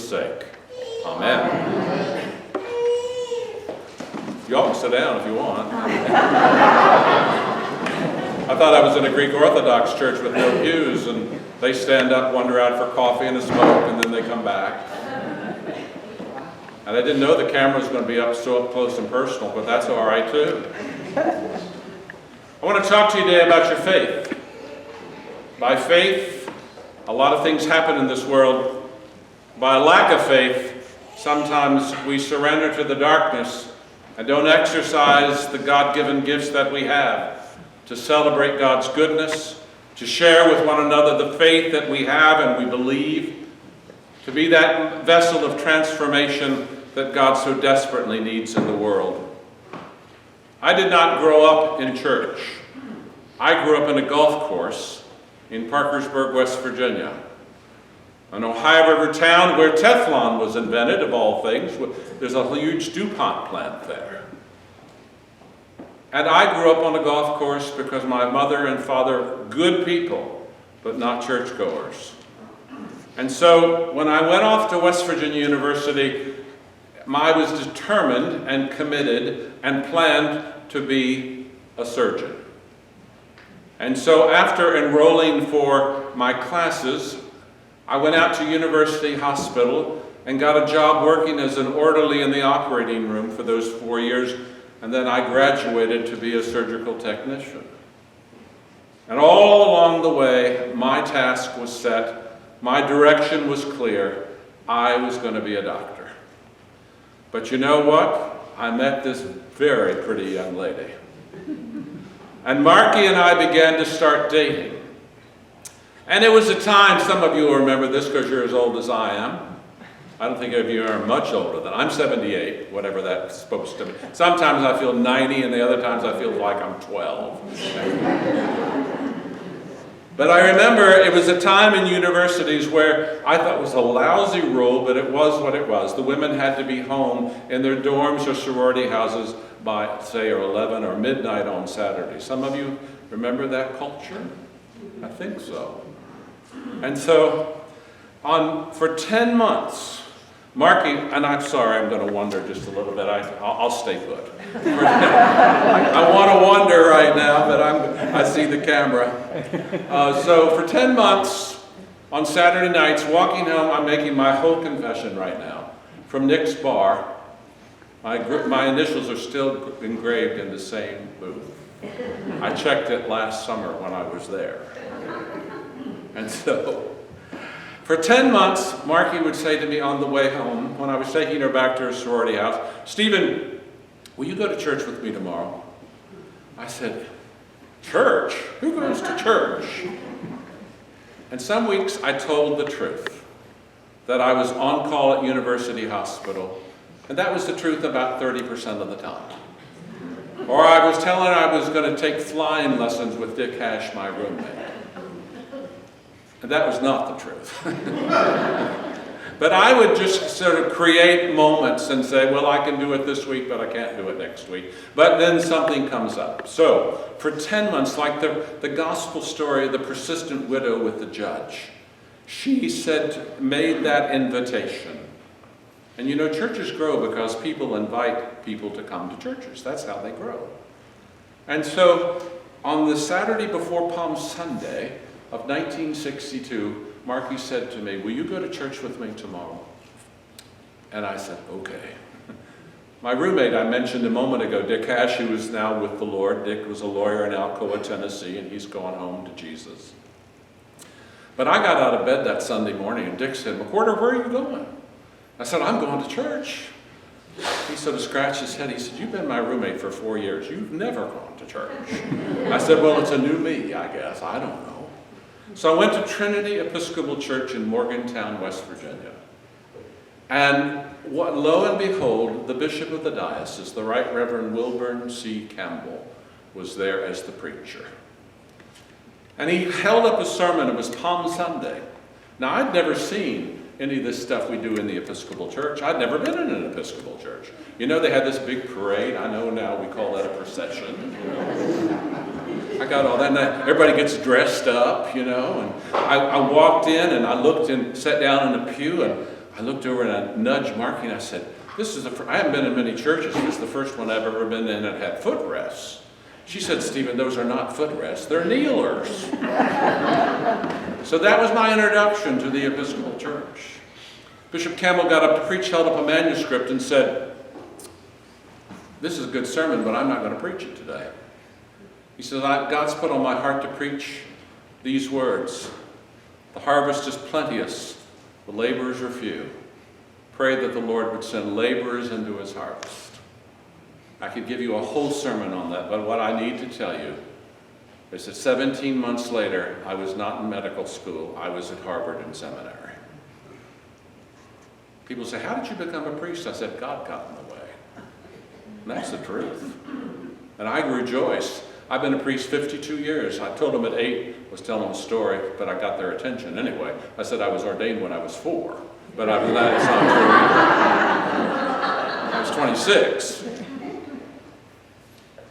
Jesus' sake. Amen. You all can sit down if you want. I thought I was in a Greek Orthodox church with no pews, and they stand up, wander out for coffee and a smoke, and then they come back. And I didn't know the camera was going to be up so up close and personal, but that's all right too. I want to talk to you today about your faith. By faith, a lot of things happen in this world. By lack of faith, sometimes we surrender to the darkness and don't exercise the God-given gifts that we have to celebrate God's goodness, to share with one another the faith that we have and we believe, to be that vessel of transformation that God so desperately needs in the world. I did not grow up in church. I grew up in a golf course in Parkersburg, West Virginia, an Ohio River town where Teflon was invented, of all things. There's a huge DuPont plant there. And I grew up on a golf course because my mother and father, good people, but not churchgoers. And so when I went off to West Virginia University, I was determined and committed and planned to be a surgeon. And so after enrolling for my classes, I went out to University Hospital and got a job working as an orderly in the operating room for those 4 years, and then I graduated to be a surgical technician. And all along the way, my task was set, my direction was clear. I was going to be a doctor. But you know what? I met this very pretty young lady. And Marky and I began to start dating. And it was a time, some of you will remember this because you're as old as I am. I don't think any of you are much older than I'm 78, whatever that's supposed to be. Sometimes I feel 90 and the other times I feel like I'm 12. But I remember it was a time in universities where I thought it was a lousy rule, but it was what it was. The women had to be home in their dorms or sorority houses by, say, 11 or midnight on Saturday. Some of you remember that culture? I think so. And so, for 10 months, Marky, and I'm sorry, I'm going to wander just a little bit. I'll stay put. I want to wander right now, but I see the camera. So for 10 months, on Saturday nights, walking home, I'm making my whole confession right now. From Nick's bar, my initials are still engraved in the same booth. I checked it last summer when I was there. And so, for 10 months, Marky would say to me on the way home, when I was taking her back to her sorority house, "Stephen, will you go to church with me tomorrow?" I said, "Church? Who goes to church?" And some weeks I told the truth, that I was on call at University Hospital, and that was the truth about 30% of the time. Or I was telling her I was going to take flying lessons with Dick Hash, my roommate. And that was not the truth. But I would just sort of create moments and say, well, I can do it this week, but I can't do it next week. But then something comes up. So, for 10 months, like the gospel story of the persistent widow with the judge, she made that invitation. And you know, churches grow because people invite people to come to churches. That's how they grow. And so, on the Saturday before Palm Sunday of 1962, Marky said to me, "Will you go to church with me tomorrow?" And I said, "Okay." My roommate I mentioned a moment ago, Dick Hash, who is now with the Lord. Dick was a lawyer in Alcoa, Tennessee, and he's gone home to Jesus. But I got out of bed that Sunday morning, and Dick said, "McWhorter, where are you going?" I said, "I'm going to church." He sort of scratched his head. He said, "You've been my roommate for 4 years. You've never gone to church." I said, "Well, it's a new me, I guess. I don't know." So I went to Trinity Episcopal Church in Morgantown, West Virginia. And lo and behold, the bishop of the diocese, the Right Reverend Wilburn C. Campbell, was there as the preacher. And he held up a sermon. It was Palm Sunday. Now, I'd never seen any of this stuff we do in the Episcopal Church. I'd never been in an Episcopal church. You know, they had this big parade. I know now we call that a procession. You know? I got all that, and everybody gets dressed up, you know, and I walked in and I looked and sat down in a pew, and I looked over and I nudged Marky and I said, I haven't been in many churches. This is the first one I've ever been in that had footrests. She said, Stephen, those are not footrests, they're kneelers. So that was my introduction to the Episcopal Church. Bishop Campbell got up to preach, held up a manuscript and said, this is a good sermon, but I'm not going to preach it today. He said, God's put on my heart to preach these words. The harvest is plenteous, the laborers are few. Pray that the Lord would send laborers into his harvest. I could give you a whole sermon on that, but what I need to tell you is that 17 months later, I was not in medical school. I was at Harvard in seminary. People say, how did you become a priest? I said, God got in the way. And that's the truth. And I rejoice. I've been a priest 52 years. I told them at 8, was telling them a story, but I got their attention anyway. I said I was ordained when I was 4. But other than that, it's not true. I was 26.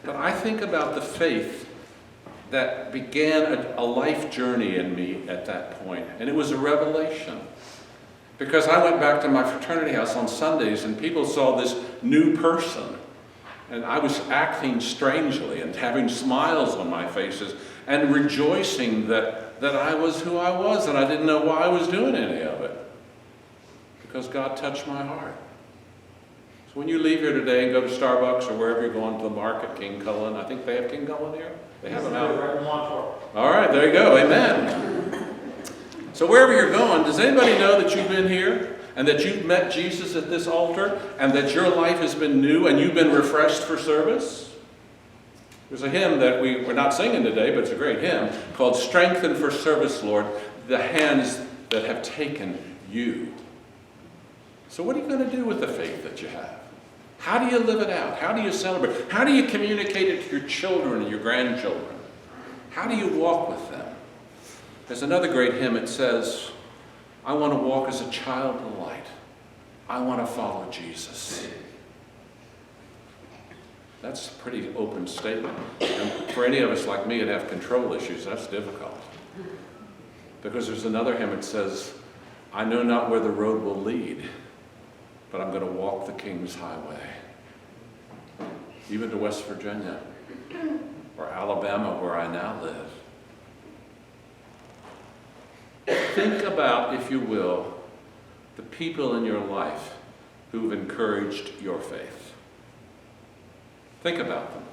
But I think about the faith that began a life journey in me at that point, and it was a revelation. Because I went back to my fraternity house on Sundays, and people saw this new person, and I was acting strangely and having smiles on my faces and rejoicing that I was who I was, and I didn't know why I was doing any of it. Because God touched my heart. So when you leave here today and go to Starbucks or wherever you're going to the market, King Cullen, I think they have King Cullen here? They have them out. Right in Wantagh. All right, there you go. Amen. So wherever you're going, does anybody know that you've been here and that you've met Jesus at this altar and that your life has been new and you've been refreshed for service? There's a hymn that we're not singing today, but it's a great hymn called Strengthen for Service, Lord, the hands that have taken you. So what are you going to do with the faith that you have? How do you live it out? How do you celebrate? How do you communicate it to your children and your grandchildren? How do you walk with them? There's another great hymn. It says, I want to walk as a child of light. I want to follow Jesus. That's a pretty open statement. And for any of us like me that have control issues, that's difficult. Because there's another hymn that says, I know not where the road will lead, but I'm going to walk the King's highway. Even to West Virginia or Alabama, where I now live. Think about, if you will, the people in your life who've encouraged your faith. Think about them.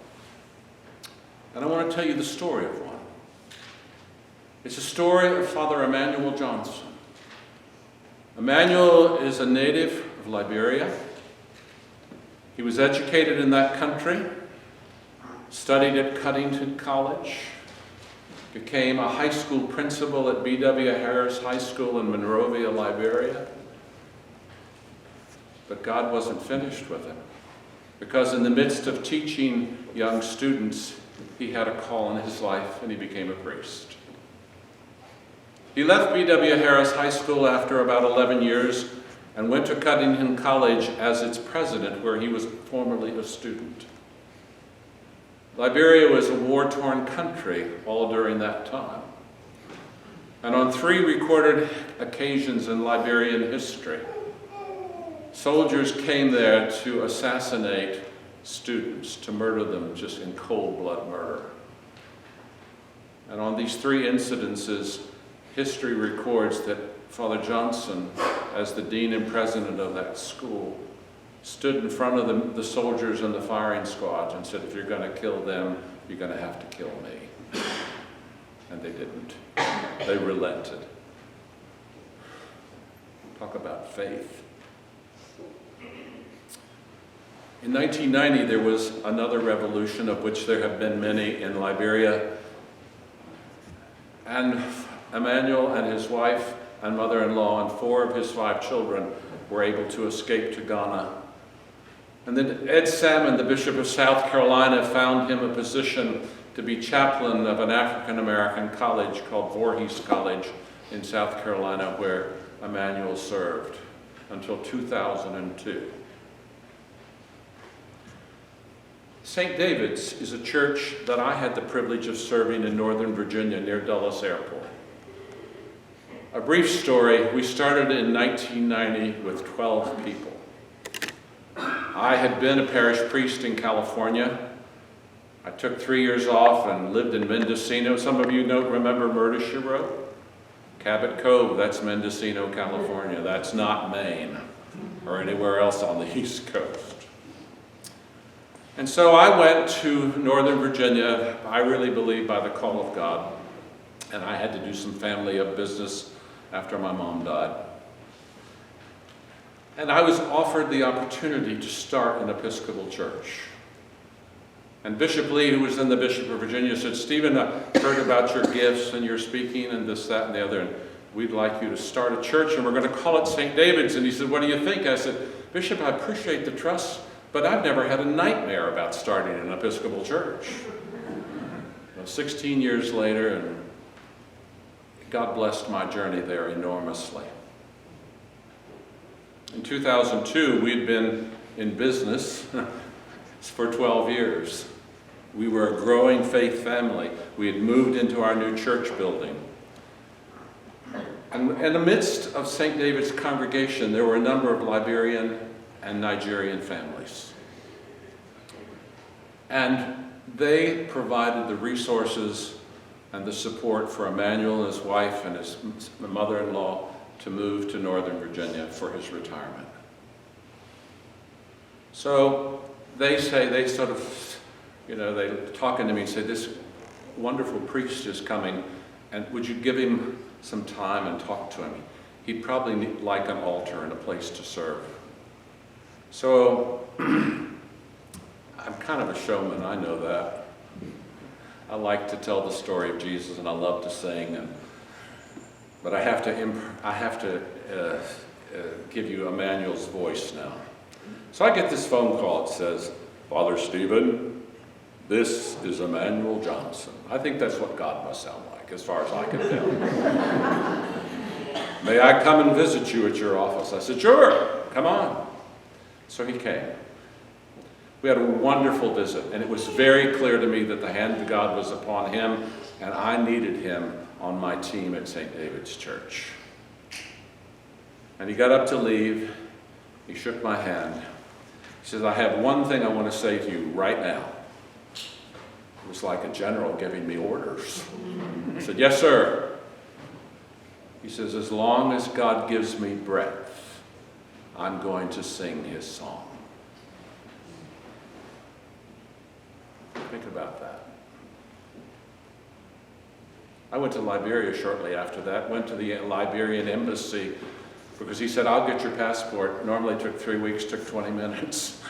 And I want to tell you the story of one. It's a story of Father Emmanuel Johnson. Emmanuel is a native of Liberia. He was educated in that country, studied at Cuttington College, became a high school principal at B.W. Harris High School in Monrovia, Liberia. But God wasn't finished with him, because in the midst of teaching young students, he had a call in his life and he became a priest. He left B.W. Harris High School after about 11 years and went to Cuttington College as its president, where he was formerly a student. Liberia was a war-torn country all during that time. And on 3 recorded occasions in Liberian history, soldiers came there to assassinate students, to murder them just in cold blood murder. And on these 3 incidences, history records that Father Johnson, as the dean and president of that school, stood in front of the soldiers and the firing squads and said, if you're going to kill them, you're going to have to kill me. And they didn't. They relented. Talk about faith. In 1990, there was another revolution, of which there have been many in Liberia. And Emmanuel and his wife and mother-in-law and 4 of his 5 children were able to escape to Ghana. And then Ed Salmon, the Bishop of South Carolina, found him a position to be chaplain of an African-American college called Voorhees College in South Carolina, where Emmanuel served until 2002. St. David's is a church that I had the privilege of serving in Northern Virginia near Dulles Airport. A brief story. We started in 1990 with 12 people. I had been a parish priest in California. I took 3 years off and lived in Mendocino. Some of you remember Murder, She Wrote? Cabot Cove, that's Mendocino, California. That's not Maine or anywhere else on the East Coast. And so I went to Northern Virginia, I really believe by the call of God, and I had to do some family business after my mom died. And I was offered the opportunity to start an Episcopal church. And Bishop Lee, who was then the Bishop of Virginia, said, "Stephen, I heard about your gifts and your speaking and this, that, and the other, and we'd like you to start a church, and we're going to call it St. David's." And he said, "What do you think?" I said, "Bishop, I appreciate the trust, but I've never had a nightmare about starting an Episcopal church." Well, 16 years later, and God blessed my journey there enormously. In 2002, we'd been in business for 12 years. We were a growing faith family. We had moved into our new church building. And in the midst of St. David's congregation, there were a number of Liberian and Nigerian families. And they provided the resources and the support for Emmanuel and his wife and his mother-in-law to move to Northern Virginia for his retirement. So they talking to me and say, "This wonderful priest is coming, and would you give him some time and talk to him? He'd probably like an altar and a place to serve." So I'm kind of a showman, I know that. I like to tell the story of Jesus, and I love to sing, but I have to give you Emmanuel's voice now. So I get this phone call. It says, "Father Stephen, this is Emmanuel Johnson." I think that's what God must sound like, as far as I can tell. "May I come and visit you at your office?" I said, "Sure, come on." So he came. We had a wonderful visit, and it was very clear to me that the hand of God was upon him, and I needed him on my team at St. David's Church. And he got up to leave. He shook my hand. He says, "I have one thing I want to say to you right now." It was like a general giving me orders. I said, "Yes, sir." He says, "As long as God gives me breath, I'm going to sing his song." Think about that. I went to Liberia shortly after that, went to the Liberian embassy because he said, "I'll get your passport." Normally it took 3 weeks, took 20 minutes.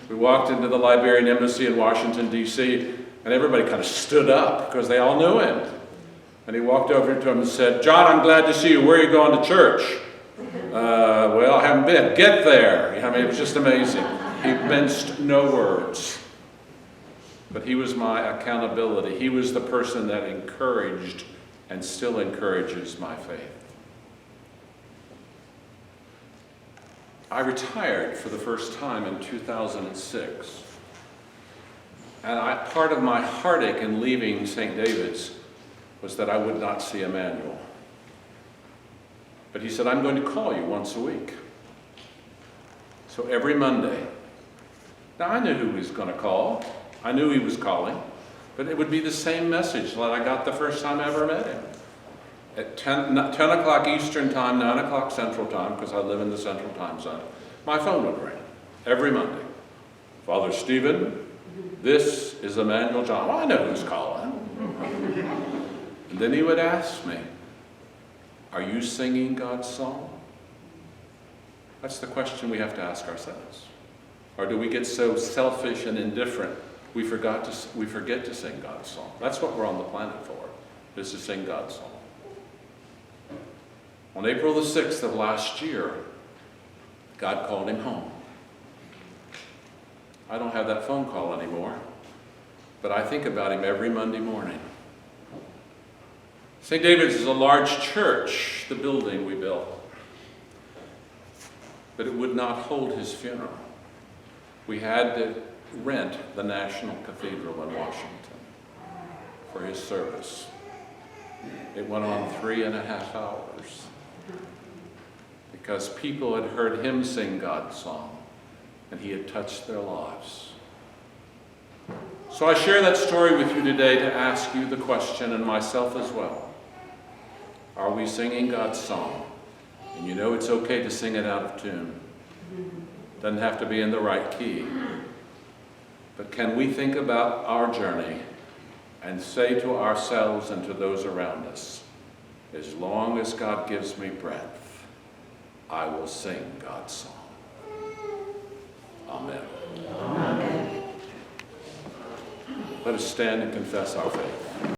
We walked into the Liberian embassy in Washington, D.C., and everybody kind of stood up because they all knew him. And he walked over to him and said, "John, I'm glad to see you. Where are you going to church?" "Well, I haven't been." "Get there." I mean, it was just amazing. He minced no words. But he was my accountability. He was the person that encouraged and still encourages my faith. I retired for the first time in 2006. And part of my heartache in leaving St. David's was that I would not see Emmanuel. But he said, "I'm going to call you once a week." So every Monday. Now I knew who he was going to call. I knew he was calling, but it would be the same message that I got the first time I ever met him. At 10 o'clock Eastern time, 9 o'clock Central time, because I live in the Central time zone, my phone would ring every Monday. "Father Stephen, this is Emmanuel John." Well, I know who's calling. And then he would ask me, "Are you singing God's song?" That's the question we have to ask ourselves. Or do we get so selfish and indifferent we forget to sing God's song? That's what we're on the planet for, is to sing God's song. On April the 6th of last year, God called him home. I don't have that phone call anymore, but I think about him every Monday morning. St. David's is a large church, the building we built, but it would not hold his funeral. We had to rent the National Cathedral in Washington for his service. It went on 3.5 hours because people had heard him sing God's song and he had touched their lives. So I share that story with you today to ask you the question, and myself as well. Are we singing God's song? And you know it's okay to sing it out of tune. Doesn't have to be in the right key. But can we think about our journey and say to ourselves and to those around us, as long as God gives me breath, I will sing God's song. Amen. Amen. Let us stand and confess our faith.